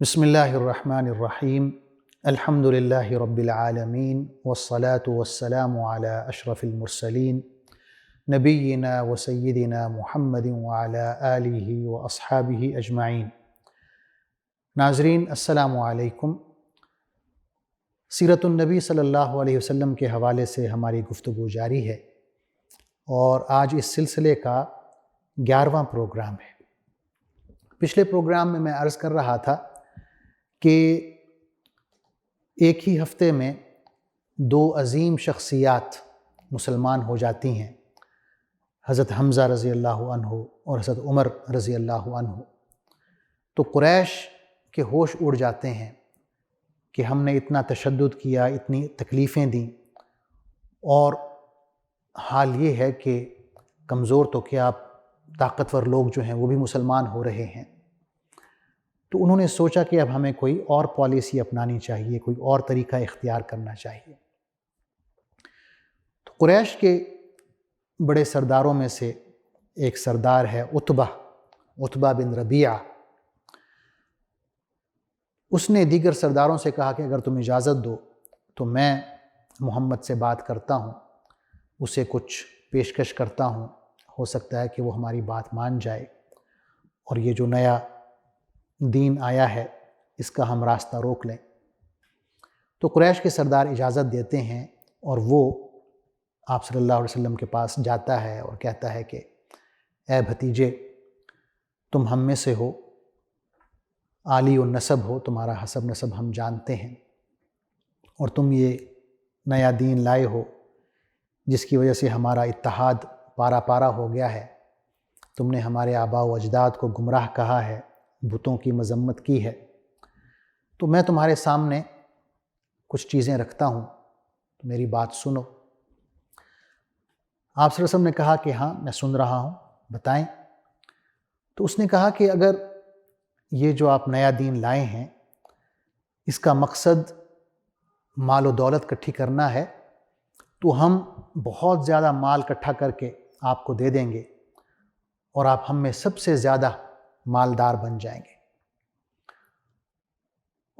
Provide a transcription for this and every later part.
بسم اللہ الرحمن الرحیم الحمد للہ رب العالمین والصلاة والسلام علی اشرف المرسلین نبینا و سیدنا محمد وعلی آلہ و اصحابہ اجمعین۔ ناظرین السلام علیکم۔ سیرت النبی صلی اللہ علیہ وسلم کے حوالے سے ہماری گفتگو جاری ہے اور آج اس سلسلے کا 11واں پروگرام ہے۔ پچھلے پروگرام میں عرض کر رہا تھا کہ ایک ہی ہفتے میں دو عظیم شخصیات مسلمان ہو جاتی ہیں، حضرت حمزہ رضی اللہ عنہ اور حضرت عمر رضی اللہ عنہ۔ تو قریش کے ہوش اڑ جاتے ہیں کہ ہم نے اتنا تشدد کیا، اتنی تکلیفیں دیں، اور حال یہ ہے کہ کمزور تو کیا طاقتور لوگ جو ہیں وہ بھی مسلمان ہو رہے ہیں۔ تو انہوں نے سوچا کہ اب ہمیں کوئی اور پالیسی اپنانی چاہیے، کوئی اور طریقہ اختیار کرنا چاہیے۔ تو قریش کے بڑے سرداروں میں سے ایک سردار ہے عتبہ بن ربیعہ۔ اس نے دیگر سرداروں سے کہا کہ اگر تم اجازت دو تو میں محمد سے بات کرتا ہوں، اسے کچھ پیشکش کرتا ہوں، ہو سکتا ہے کہ وہ ہماری بات مان جائے اور یہ جو نیا دین آیا ہے اس کا ہم راستہ روک لیں۔ تو قریش کے سردار اجازت دیتے ہیں اور وہ آپ صلی اللہ علیہ وسلم کے پاس جاتا ہے اور کہتا ہے کہ اے بھتیجے، تم ہم میں سے ہو، عالی النسب ہو، تمہارا حسب نسب ہم جانتے ہیں، اور تم یہ نیا دین لائے ہو جس کی وجہ سے ہمارا اتحاد پارا پارا ہو گیا ہے۔ تم نے ہمارے آباء و اجداد کو گمراہ کہا ہے، بتوں کی مذمت کی ہے، تو میں تمہارے سامنے کچھ چیزیں رکھتا ہوں، میری بات سنو۔ آپ صلی اللہ علیہ وسلم نے کہا کہ ہاں میں سن رہا ہوں، بتائیں۔ تو اس نے کہا کہ اگر یہ جو آپ نیا دین لائے ہیں اس کا مقصد مال و دولت اکٹھی کرنا ہے تو ہم بہت زیادہ مال اکٹھا کر کے آپ کو دے دیں گے اور آپ ہم میں سب سے زیادہ مالدار بن جائیں گے،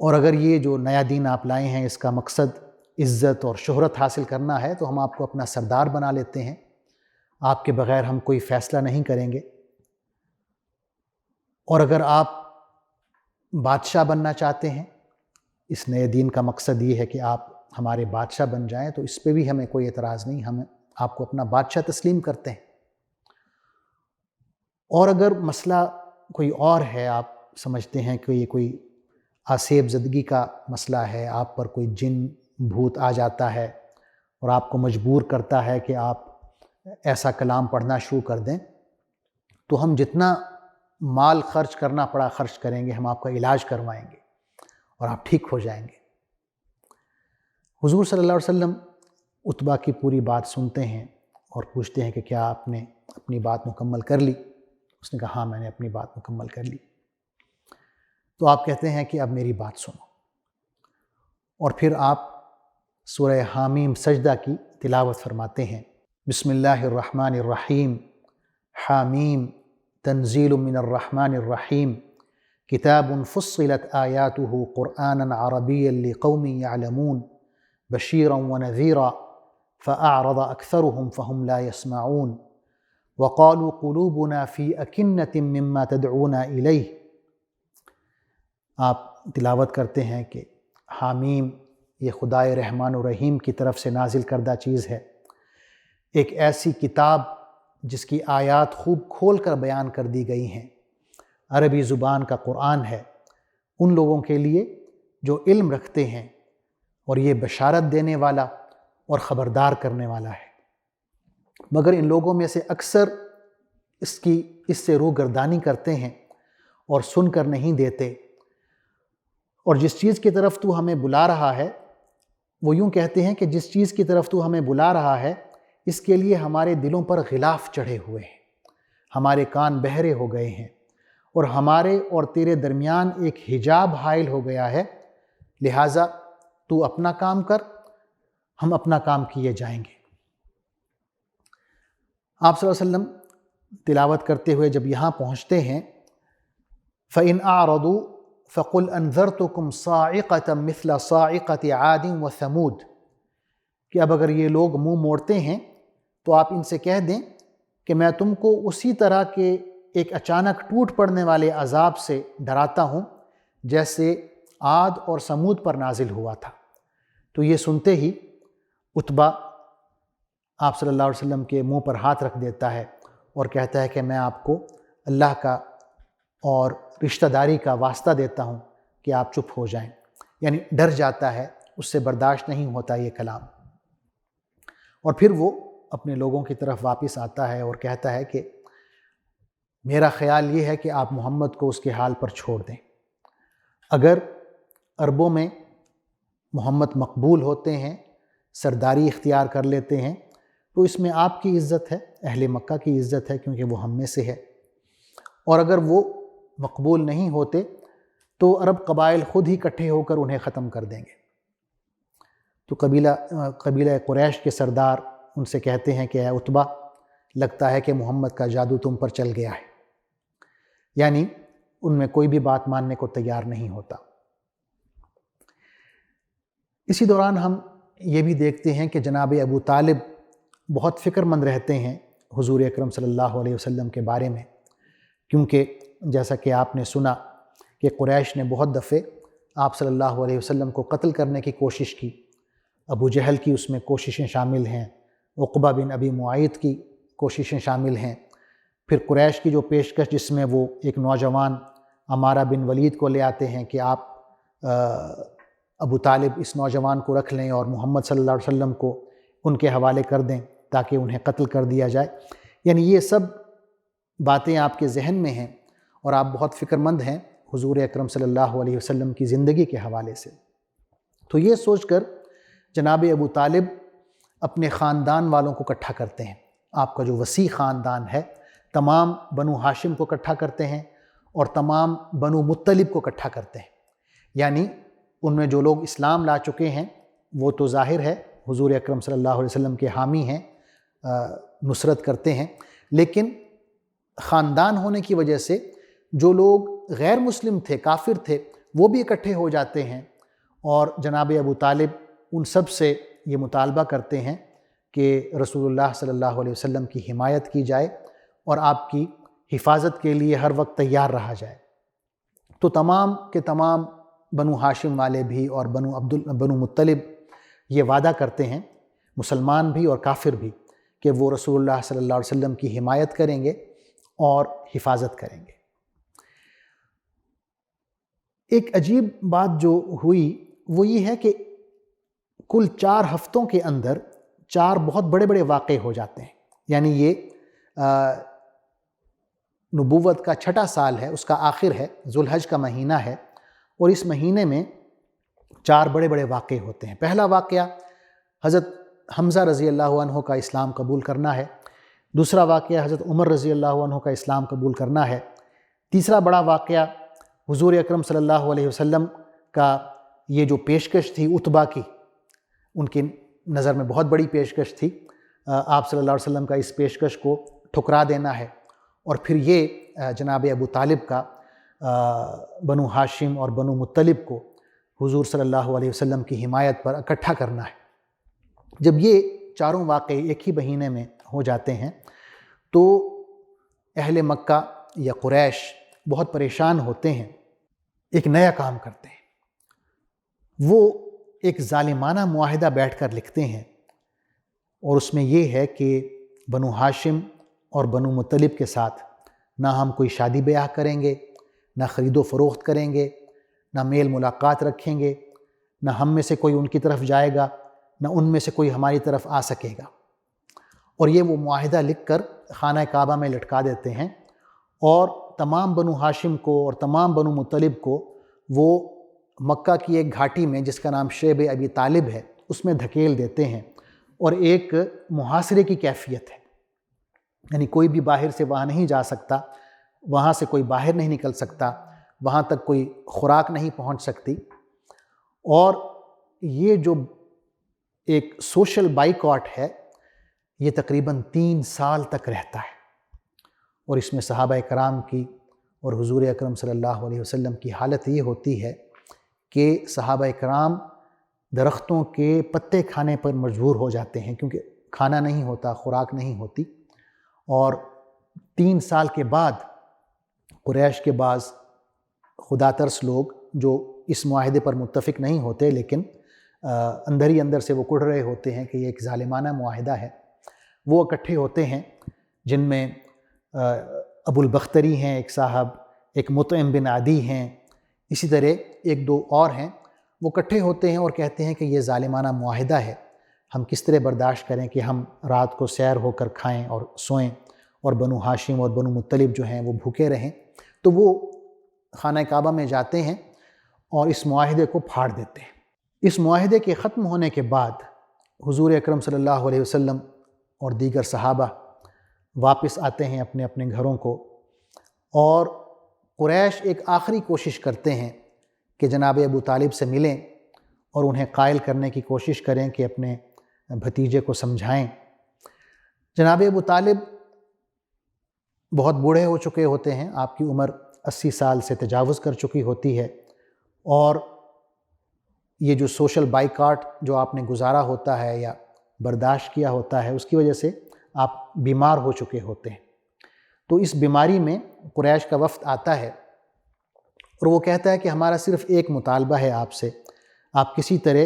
اور اگر یہ جو نیا دین آپ لائے ہیں اس کا مقصد عزت اور شہرت حاصل کرنا ہے تو ہم آپ کو اپنا سردار بنا لیتے ہیں، آپ کے بغیر ہم کوئی فیصلہ نہیں کریں گے، اور اگر آپ بادشاہ بننا چاہتے ہیں، اس نئے دین کا مقصد یہ ہے کہ آپ ہمارے بادشاہ بن جائیں، تو اس پہ بھی ہمیں کوئی اعتراض نہیں، ہم آپ کو اپنا بادشاہ تسلیم کرتے ہیں۔ اور اگر مسئلہ کوئی اور ہے، آپ سمجھتے ہیں کہ یہ کوئی آسیب زدگی کا مسئلہ ہے، آپ پر کوئی جن بھوت آ جاتا ہے اور آپ کو مجبور کرتا ہے کہ آپ ایسا کلام پڑھنا شروع کر دیں، تو ہم جتنا مال خرچ کرنا پڑا خرچ کریں گے، ہم آپ کا علاج کروائیں گے اور آپ ٹھیک ہو جائیں گے۔ حضور صلی اللہ علیہ وسلم عتبہ کی پوری بات سنتے ہیں اور پوچھتے ہیں کہ کیا آپ نے اپنی بات مکمل کر لی؟ اس نے کہا ہاں میں نے اپنی بات مکمل کر لی۔ تو آپ کہتے ہیں کہ اب میری بات سنو، اور پھر آپ سورہ حامیم سجدہ کی تلاوت فرماتے ہیں۔ بسم اللہ الرحمن الرحیم، حامیم تنزیل من الرحمن الرحیم، کتاب فصلت آیاتہ قرآنا عربیا لقوم یعلمون بشیرا ونذیرا فأعرض اکثرهم فهم لا يسمعون وقالوا قلوبنا فی اکنۃ مما تدعونا الیہ۔ آپ تلاوت کرتے ہیں کہ حامیم یہ خدائے رحمان و رحیم کی طرف سے نازل کردہ چیز ہے، ایک ایسی کتاب جس کی آیات خوب کھول کر بیان کر دی گئی ہیں، عربی زبان کا قرآن ہے، ان لوگوں کے لیے جو علم رکھتے ہیں، اور یہ بشارت دینے والا اور خبردار کرنے والا ہے، مگر ان لوگوں میں سے اکثر اس سے روگردانی کرتے ہیں اور سن کر نہیں دیتے، اور جس چیز کی طرف تو ہمیں بلا رہا ہے وہ یوں کہتے ہیں کہ جس چیز کی طرف تو ہمیں بلا رہا ہے اس کے لیے ہمارے دلوں پر غلاف چڑھے ہوئے ہیں، ہمارے کان بہرے ہو گئے ہیں، اور ہمارے اور تیرے درمیان ایک حجاب حائل ہو گیا ہے، لہٰذا تو اپنا کام کر، ہم اپنا کام کیے جائیں گے۔ آپ صلی اللہ علیہ وسلم تلاوت کرتے ہوئے جب یہاں پہنچتے ہیں، فَإِنْ أَعْرَضُوا فَقُلْ أَنذَرْتُكُمْ صَاعِقَةً مِثْلَ صَاعِقَةِ عَادٍ وَثَمُودَ، کہ اب اگر یہ لوگ منہ موڑتے ہیں تو آپ ان سے کہہ دیں کہ میں تم کو اسی طرح کے ایک اچانک ٹوٹ پڑنے والے عذاب سے ڈراتا ہوں جیسے عاد اور سمود پر نازل ہوا تھا۔ تو یہ سنتے ہی عتبہ آپ صلی اللہ علیہ وسلم کے منہ پر ہاتھ رکھ دیتا ہے اور کہتا ہے کہ میں آپ کو اللہ کا اور رشتہ داری کا واسطہ دیتا ہوں کہ آپ چپ ہو جائیں، یعنی ڈر جاتا ہے، اس سے برداشت نہیں ہوتا یہ کلام، اور پھر وہ اپنے لوگوں کی طرف واپس آتا ہے اور کہتا ہے کہ میرا خیال یہ ہے کہ آپ محمد کو اس کے حال پر چھوڑ دیں۔ اگر عربوں میں محمد مقبول ہوتے ہیں، سرداری اختیار کر لیتے ہیں، تو اس میں آپ کی عزت ہے، اہل مکہ کی عزت ہے، کیونکہ وہ ہم میں سے ہے، اور اگر وہ مقبول نہیں ہوتے تو عرب قبائل خود ہی اکٹھے ہو کر انہیں ختم کر دیں گے۔ تو قبیلہ قریش کے سردار ان سے کہتے ہیں کہ اے عتبہ، لگتا ہے کہ محمد کا جادو تم پر چل گیا ہے، یعنی ان میں کوئی بھی بات ماننے کو تیار نہیں ہوتا۔ اسی دوران ہم یہ بھی دیکھتے ہیں کہ جناب ابو طالب بہت فکر مند رہتے ہیں حضور اکرم صلی اللہ علیہ وسلم کے بارے میں، کیونکہ جیسا کہ آپ نے سنا کہ قریش نے بہت دفعے آپ صلی اللہ علیہ وسلم کو قتل کرنے کی کوشش کی، ابو جہل کی اس میں کوششیں شامل ہیں، عقبہ بن ابی معیط کی کوششیں شامل ہیں، پھر قریش کی جو پیشکش جس میں وہ ایک نوجوان عمارہ بن ولید کو لے آتے ہیں کہ آپ ابو طالب اس نوجوان کو رکھ لیں اور محمد صلی اللہ علیہ وسلم کو ان کے حوالے کر دیں تاکہ انہیں قتل کر دیا جائے، یعنی یہ سب باتیں آپ کے ذہن میں ہیں اور آپ بہت فکر مند ہیں حضور اکرم صلی اللہ علیہ وسلم کی زندگی کے حوالے سے۔ تو یہ سوچ کر جناب ابو طالب اپنے خاندان والوں کو اکٹھا کرتے ہیں، آپ کا جو وسیع خاندان ہے، تمام بنو ہاشم کو اکٹھا کرتے ہیں اور تمام بنو مطلب کو اکٹھا کرتے ہیں، یعنی ان میں جو لوگ اسلام لا چکے ہیں وہ تو ظاہر ہے حضور اکرم صلی اللہ علیہ وسلم کے حامی ہیں، نصرت کرتے ہیں، لیکن خاندان ہونے کی وجہ سے جو لوگ غیر مسلم تھے، کافر تھے، وہ بھی اکٹھے ہو جاتے ہیں اور جناب ابو طالب ان سب سے یہ مطالبہ کرتے ہیں کہ رسول اللہ صلی اللہ علیہ وسلم کی حمایت کی جائے اور آپ کی حفاظت کے لیے ہر وقت تیار رہا جائے۔ تو تمام کے تمام بنو ہاشم والے بھی اور بنو مطلب یہ وعدہ کرتے ہیں، مسلمان بھی اور کافر بھی، کہ وہ رسول اللہ صلی اللہ علیہ وسلم کی حمایت کریں گے اور حفاظت کریں گے۔ ایک عجیب بات جو ہوئی وہ یہ ہے کہ کل 4 ہفتوں کے اندر 4 بہت بڑے بڑے واقعے ہو جاتے ہیں، یعنی یہ نبوت کا 6واں سال ہے، اس کا آخر ہے، ذوالحج کا مہینہ ہے، اور اس مہینے میں 4 بڑے بڑے واقعے ہوتے ہیں۔ پہلا واقعہ حضرت حمزہ رضی اللہ عنہ کا اسلام قبول کرنا ہے، دوسرا واقعہ حضرت عمر رضی اللہ عنہ کا اسلام قبول کرنا ہے، تیسرا بڑا واقعہ حضور اکرم صلی اللہ علیہ وسلم کا یہ جو پیشکش تھی عتبہ کی، ان کی نظر میں بہت بڑی پیشکش تھی، آپ صلی اللہ علیہ وسلم کا اس پیشکش کو ٹھکرا دینا ہے، اور پھر یہ جناب ابو طالب کا بنو ہاشم اور بنو مطلب کو حضور صلی اللہ علیہ وسلم کی حمایت پر اکٹھا کرنا ہے۔ جب یہ چاروں واقعے ایک ہی مہینے میں ہو جاتے ہیں تو اہل مکہ یا قریش بہت پریشان ہوتے ہیں، ایک نیا کام کرتے ہیں، وہ ایک ظالمانہ معاہدہ بیٹھ کر لکھتے ہیں، اور اس میں یہ ہے کہ بنو ہاشم اور بنو مطلب کے ساتھ نہ ہم کوئی شادی بیاہ کریں گے، نہ خرید و فروخت کریں گے، نہ میل ملاقات رکھیں گے، نہ ہم میں سے کوئی ان کی طرف جائے گا، نہ ان میں سے کوئی ہماری طرف آ سکے گا، اور یہ وہ معاہدہ لکھ کر خانہ کعبہ میں لٹکا دیتے ہیں، اور تمام بنو ہاشم کو اور تمام بنو مطلب کو وہ مکہ کی ایک گھاٹی میں جس کا نام شیب ابی طالب ہے اس میں دھکیل دیتے ہیں، اور ایک محاصرے کی کیفیت ہے، یعنی کوئی بھی باہر سے وہاں نہیں جا سکتا، وہاں سے کوئی باہر نہیں نکل سکتا، وہاں تک کوئی خوراک نہیں پہنچ سکتی، اور یہ جو ایک سوشل بائیکاٹ ہے یہ تقریباً 3 سال تک رہتا ہے، اور اس میں صحابہ کرام کی اور حضور اکرم صلی اللہ علیہ وسلم کی حالت یہ ہوتی ہے کہ صحابہ کرام درختوں کے پتے کھانے پر مجبور ہو جاتے ہیں، کیونکہ کھانا نہیں ہوتا، خوراک نہیں ہوتی۔ اور 3 سال کے بعد قریش کے بعض خدا ترس لوگ جو اس معاہدے پر متفق نہیں ہوتے، لیکن اندر ہی اندر سے وہ کڑھ رہے ہوتے ہیں کہ یہ ایک ظالمانہ معاہدہ ہے، وہ اکٹھے ہوتے ہیں، جن میں ابو البختری ہیں ایک صاحب، ایک مطعم بن عدی ہیں، اسی طرح 1-2 اور ہیں۔ وہ اکٹھے ہوتے ہیں اور کہتے ہیں کہ یہ ظالمانہ معاہدہ ہے، ہم کس طرح برداشت کریں کہ ہم رات کو سیر ہو کر کھائیں اور سوئیں، اور بنو ہاشم اور بنو مطلب جو ہیں وہ بھوکے رہیں۔ تو وہ خانہ کعبہ میں جاتے ہیں اور اس معاہدے کو پھاڑ دیتے ہیں۔ اس معاہدے کے ختم ہونے کے بعد حضور اکرم صلی اللہ علیہ وسلم اور دیگر صحابہ واپس آتے ہیں اپنے اپنے گھروں کو، اور قریش ایک آخری کوشش کرتے ہیں کہ جناب ابو طالب سے ملیں اور انہیں قائل کرنے کی کوشش کریں کہ اپنے بھتیجے کو سمجھائیں۔ جناب ابو طالب بہت بوڑھے ہو چکے ہوتے ہیں، آپ کی عمر 80 سال سے تجاوز کر چکی ہوتی ہے، اور یہ جو سوشل بائیکاٹ جو آپ نے گزارا ہوتا ہے یا برداشت کیا ہوتا ہے، اس کی وجہ سے آپ بیمار ہو چکے ہوتے ہیں۔ تو اس بیماری میں قریش کا وفد آتا ہے اور وہ کہتا ہے کہ ہمارا صرف ایک مطالبہ ہے آپ سے، آپ کسی طرح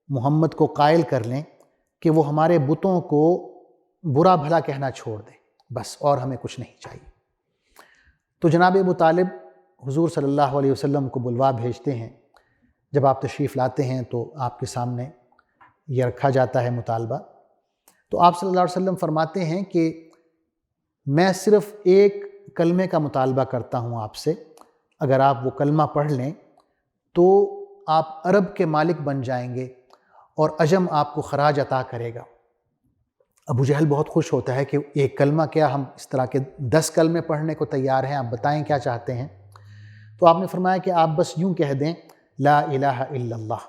محمد کو قائل کر لیں کہ وہ ہمارے بتوں کو برا بھلا کہنا چھوڑ دیں، بس، اور ہمیں کچھ نہیں چاہیے۔ تو جناب ابو طالب حضور صلی اللہ علیہ وسلم کو بلوا بھیجتے ہیں۔ جب آپ تشریف لاتے ہیں تو آپ کے سامنے یہ رکھا جاتا ہے مطالبہ۔ تو آپ صلی اللہ علیہ وسلم فرماتے ہیں کہ میں صرف ایک کلمے کا مطالبہ کرتا ہوں آپ سے، اگر آپ وہ کلمہ پڑھ لیں تو آپ عرب کے مالک بن جائیں گے اور عجم آپ کو خراج عطا کرے گا۔ ابو جہل بہت خوش ہوتا ہے کہ ایک کلمہ کیا، ہم اس طرح کے 10 کلمے پڑھنے کو تیار ہیں، آپ بتائیں کیا چاہتے ہیں۔ تو آپ نے فرمایا کہ آپ بس یوں کہہ دیں لا الہ الا اللہ،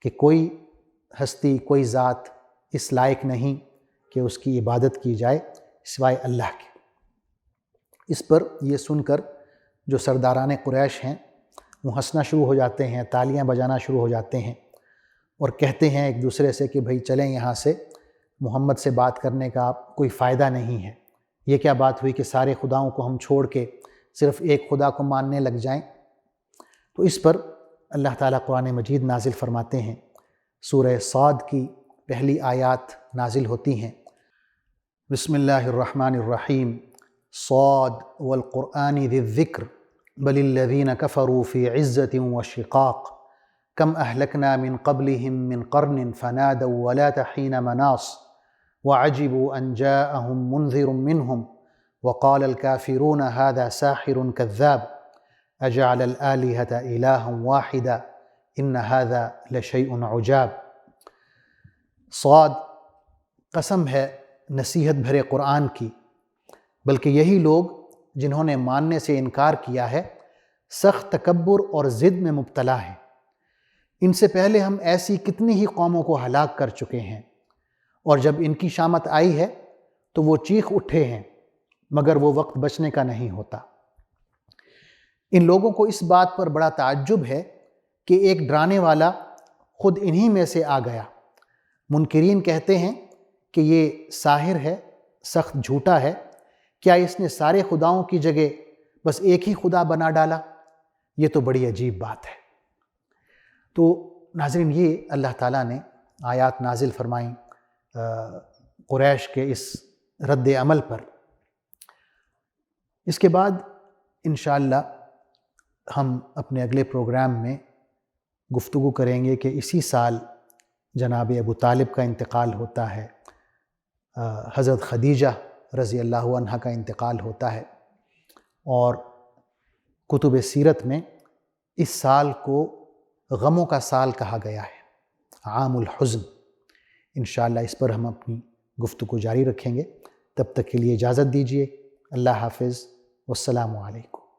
کہ کوئی ہستی، کوئی ذات اس لائق نہیں کہ اس کی عبادت کی جائے سوائے اللہ کے۔ اس پر یہ سن کر جو سرداران قریش ہیں وہ ہنسنا شروع ہو جاتے ہیں، تالیاں بجانا شروع ہو جاتے ہیں، اور کہتے ہیں ایک دوسرے سے کہ بھئی چلیں یہاں سے، محمد سے بات کرنے کا کوئی فائدہ نہیں ہے۔ یہ کیا بات ہوئی کہ سارے خداؤں کو ہم چھوڑ کے صرف ایک خدا کو ماننے لگ جائیں؟ تو اس پر اللہ تعالیٰ قرآن مجید نازل فرماتے ہیں، سورہ صاد کی پہلی آیات نازل ہوتی ہیں۔ بسم اللہ الرحمن الرحیم، صاد والقرآن ذی الذکر بل الذین کفروا فی عزۃ وشقاق کم اہلکنا من قبلہم من قرن فنادوا ولا حین مناص وعجبوا ان جاءہم منذر منہم وقال الکافرون هذا ساحر کذاب اجعل الآلہۃ الہا واحدا ان هذا لشیء عجاب۔ صاد، قسم ہے نصیحت بھرے قرآن کی، بلکہ یہی لوگ جنہوں نے ماننے سے انکار کیا ہے سخت تکبر اور ضد میں مبتلا ہیں۔ ان سے پہلے ہم ایسی کتنی ہی قوموں کو ہلاک کر چکے ہیں، اور جب ان کی شامت آئی ہے تو وہ چیخ اٹھے ہیں، مگر وہ وقت بچنے کا نہیں ہوتا۔ ان لوگوں کو اس بات پر بڑا تعجب ہے کہ ایک ڈرانے والا خود انہی میں سے آ گیا۔ منکرین کہتے ہیں کہ یہ ساحر ہے، سخت جھوٹا ہے، کیا اس نے سارے خداؤں کی جگہ بس ایک ہی خدا بنا ڈالا؟ یہ تو بڑی عجیب بات ہے۔ تو ناظرین، یہ اللہ تعالیٰ نے آیات نازل فرمائیں قریش کے اس رد عمل پر۔ اس کے بعد انشاءاللہ ہم اپنے اگلے پروگرام میں گفتگو کریں گے کہ اسی سال جناب ابو طالب کا انتقال ہوتا ہے، حضرت خدیجہ رضی اللہ عنہ کا انتقال ہوتا ہے، اور کتب سیرت میں اس سال کو غموں کا سال کہا گیا ہے، عام الحزن۔ انشاءاللہ اس پر ہم اپنی گفتگو جاری رکھیں گے۔ تب تک کے لیے اجازت دیجیے۔ اللہ حافظ، والسلام علیکم۔